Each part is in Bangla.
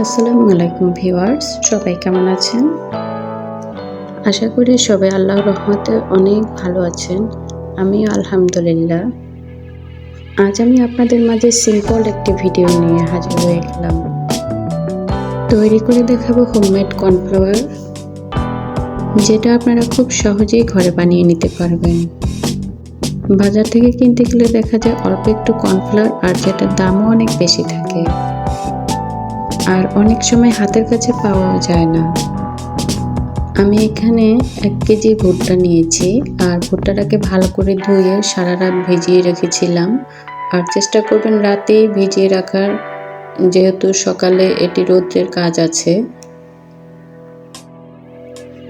আসসালামু আলাইকুম ভিউয়ার্স, সবাই কেমন আছেন? আশা করি সবাই আল্লাহর রহমতে অনেক ভালো আছেন। আমিও আলহামদুলিল্লাহ। আজ আমি আপনাদের মাঝে সিম্পল একটি ভিডিও নিয়ে হাজির হয়ে গেলাম। তৈরি করে দেখাবো হোমমেড কর্নফ্লাওয়ার, যেটা আপনারা খুব সহজেই ঘরে বানিয়ে নিতে পারবেন। বাজার থেকে কিনতে গেলে দেখা যায় অল্প একটু কর্নফ্লাওয়ার, আর যেটার দামও অনেক বেশি থাকে, আর অনেক সময় হাতের কাছে পাওয়াও যায় না। আমি এখানে 1 কেজি ভুট্টা নিয়েছি, আর ভুট্টাটাকে ভালো করে ধুয়ে সারা রাত ভিজিয়ে রেখেছিলাম। আর চেষ্টা করবেন রাতেই ভিজিয়ে রাখার, যেহেতু সকালে এটি রৌদ্রের কাজ আছে।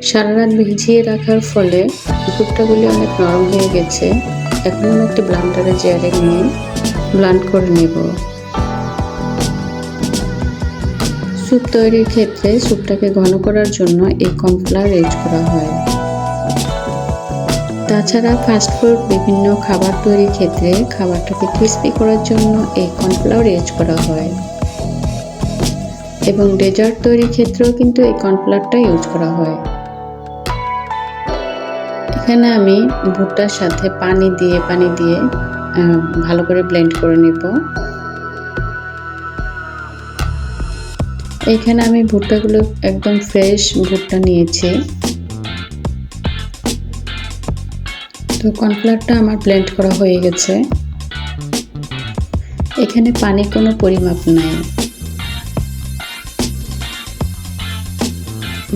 সারা রাত ভিজিয়ে রাখার ফলে ভুট্টাগুলি অনেক নরম হয়ে গেছে। এখন আমি একটি ব্লেন্ডারে জারে নিয়ে ব্লেন্ড করে নেব। স্যুপ তৈরির ক্ষেত্রে স্যুপটাকে ঘন করার জন্য এই কর্নফ্লাওয়ার ইউজ করা হয়। তাছাড়া ফাস্টফুড বিভিন্ন খাবার তৈরির ক্ষেত্রে খাবারটাকে ক্রিস্পি করার জন্য এই কর্নফ্লাওয়ার ইউজ করা হয়, এবং ডেজার্ট তৈরির ক্ষেত্রেও কিন্তু এই কর্নফ্লাওয়ারটা ইউজ করা হয়। এখানে আমি ভুট্টার সাথে পানি দিয়ে ভালো করে ব্লেন্ড করে নেব। এখানে আমি ভুট্টাগুলো একদম ফ্রেশ ভুট্টা নিয়েছি। তো কর্নফ্লাওয়ারটা আমার ব্লেন্ড করা হয়ে গেছে। এখানে পানির কোনো পরিমাপ নাই।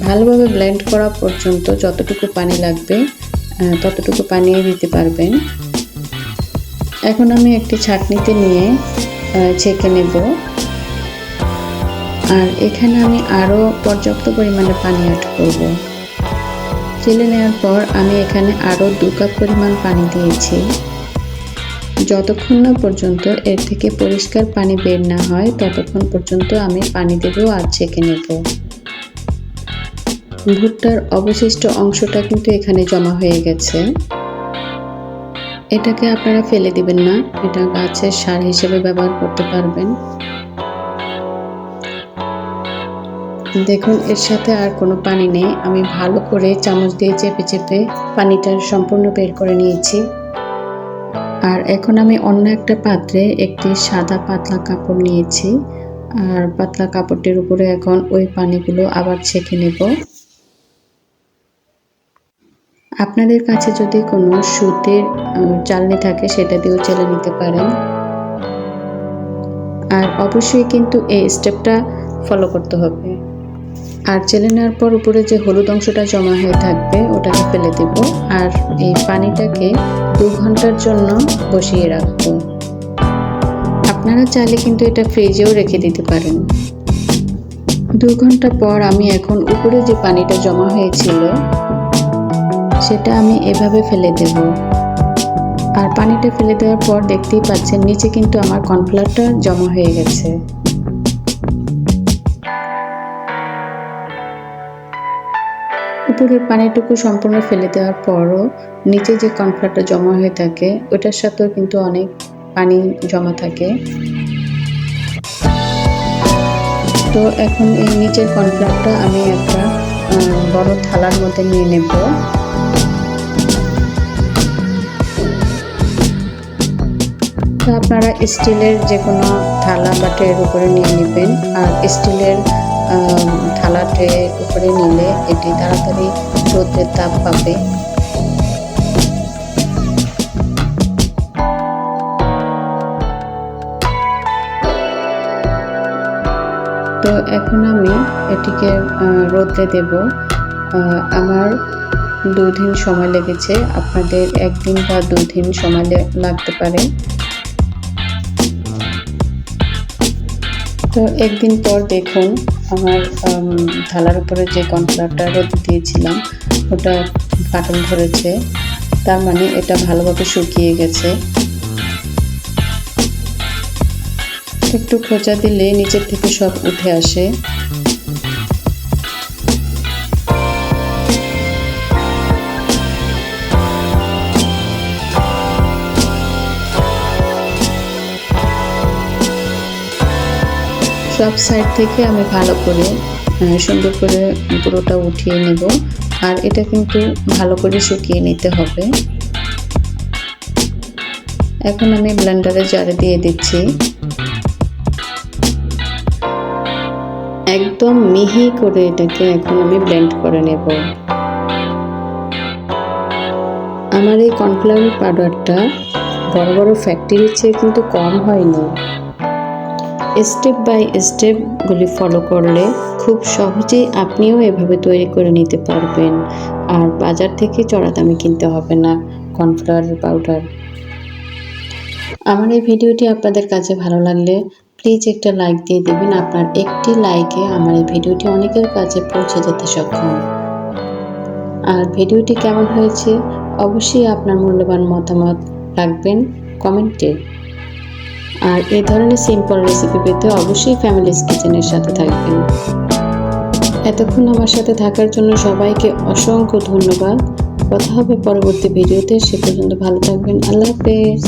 ভালোভাবে ব্লেন্ড করা পর্যন্ত যতটুকু পানি লাগবে ততটুকু পানি দিতে পারবেন। এখন আমি একটি ছাঁকনিতে নিয়ে ছেঁকে নেব। আর এখানে আমি আরও পর্যাপ্ত পরিমাণে পানি অ্যাড করব। চেলে নেওয়ার পর আমি এখানে আরও 2 কাপ পরিমাণ পানি দিয়েছি। যতক্ষণ না পর্যন্ত এর থেকে পরিষ্কার পানি বের না হয় ততক্ষণ পর্যন্ত আমি পানি দেব আর ছেঁকে নেব। ভুট্টার অবশিষ্ট অংশটা কিন্তু এখানে জমা হয়ে গেছে। এটাকে আপনারা ফেলে দিবেন না, এটা গাছের সার হিসেবে ব্যবহার করতে পারবেন। দেখুন, এর সাথে আর কোনো পানি নেই। আমি ভালো করে চামচ দিয়ে চেপে পানিটা সম্পূর্ণ বের করে নিয়েছি। আর এখন আমি অন্য একটা পাত্রে একটি সাদা পাতলা কাপড় নিয়েছি, আর পাতলা কাপড়টির উপরে এখন ওই পানিগুলো আবার ছেঁকে নেব। আপনাদের কাছে যদি কোনো সুতির চালনি থাকে সেটা দিয়েও চেলে নিতে পারেন। আর অবশ্যই কিন্তু এই স্টেপটা ফলো করতে হবে। আর চেলে নেওয়ার পর উপরে যে হলুদ অংশটা জমা হয়ে থাকবে ওটাকে ফেলে দেব, আর এই পানিটাকে 2 ঘন্টার জন্য বসিয়ে রাখবো। আপনারা চাইলে কিন্তু এটা ফ্রিজেও রেখে দিতে পারেন। 2 ঘন্টা পর আমি এখন উপরে যে পানিটা জমা হয়েছিল সেটা আমি এভাবে ফেলে দেব। আর পানিটা ফেলে দেওয়ার পর দেখতেই পাচ্ছেন নিচে কিন্তু আমার কর্নফ্লাওয়ারটা জমা হয়ে গেছে। উপরের পানিটুকু সম্পূর্ণ ফেলে দেওয়ার পরও নিচে যে কর্নফ্লাওয়ারটা জমা হয়ে থাকে ওটার সাথেও কিন্তু অনেক পানি জমা থাকে। তো এখন এই নিচের কর্নফ্লাওয়ারটা আমি একটা বড় থালার মধ্যে নিয়ে নেব। তো আপনারা স্টিলের যে কোনো থালা বা ট্রের উপরে নিয়ে নেবেন। আর স্টিলের থালা ট্রের উপরে নিলে এটি তাড়াতাড়ি রোদের তাপ পাবে। তো এখন আমি এটিকে রোদে দেব। আমার 2 দিন সময় লেগেছে, আপনাদের 1 দিন বা 2 দিন সময় লাগতে পারে। তো 1 দিন পর দেখুন আমার থালার উপরে যে কর্নফ্লাওয়ারটা রোদে দিয়েছিলাম ওটা ফাটল ধরেছে, তার মানে এটা ভালোভাবে শুকিয়ে গেছে। একটু খোঁচা দিলে নিচের থেকে সব উঠে আসে। সব সাইড থেকে আমি ভালো করে সুন্দর করে পুরোটা উঠিয়ে নেব। আর এটা কিন্তু ভালো করে শুকিয়ে নিতে হবে। এখন আমি ব্লেন্ডারে জারে দিয়ে দিচ্ছি। একদম মিহি করে এটাকে এখন আমি ব্লেন্ড করে নেব। আমার এই কর্নফ্লাওয়ার পাউডারটা বড় বড় ফ্যাক্টরির চেয়ে কিন্তু কম হয়নি। স্টেপ বাই স্টেপগুলি ফলো করলে খুব সহজেই আপনিও এভাবে তৈরি করে নিতে পারবেন। আর বাজার থেকে চড়া দামে কিনতে হবে না কর্নফ্লাওয়ার পাউডার। আমার এই ভিডিওটি আপনাদের কাছে ভালো লাগলে প্লিজ একটা লাইক দিয়ে দেবেন। আপনার একটি লাইকে আমার এই ভিডিওটি অনেকের কাছে পৌঁছে যেতে সক্ষম। আর ভিডিওটি কেমন হয়েছে অবশ্যই আপনার মূল্যবান মতামত রাখবেন কমেন্টে। আর এই ধরনের সিম্পল রেসিপি পেতে অবশ্যই ফ্যামিলিজ কিচেনের সাথে থাকবেন। এতক্ষণ আমার সাথে থাকার জন্য সবাইকে অসংখ্য ধন্যবাদ। কথা হবে পরবর্তী ভিডিওতে। সে পর্যন্ত ভালো থাকবেন। আল্লাহ হাফেজ।